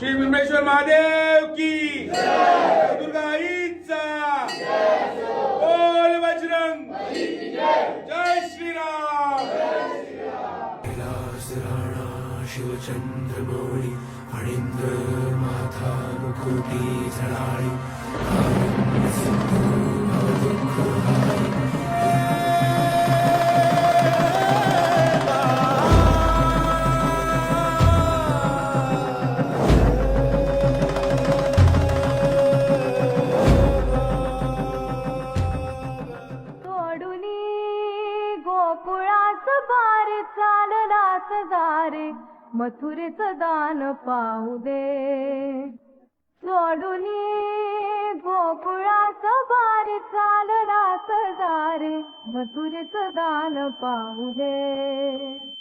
श्री विघ्नेश्वर महादेव की जय, दुर्गा आईचा बोल बजरंग, जय श्रीराम। कैलास राणा शिवचंद्रमौळी फणींद्र माथा मुकुटी झळाळी सिंधू भवदुःखहारी गोकुळास बार चाललास दारे मथुरेचं दान पाहू दे सोडून गोकुळास बार चाललास दारे मथुरेचं दान पाहू दे।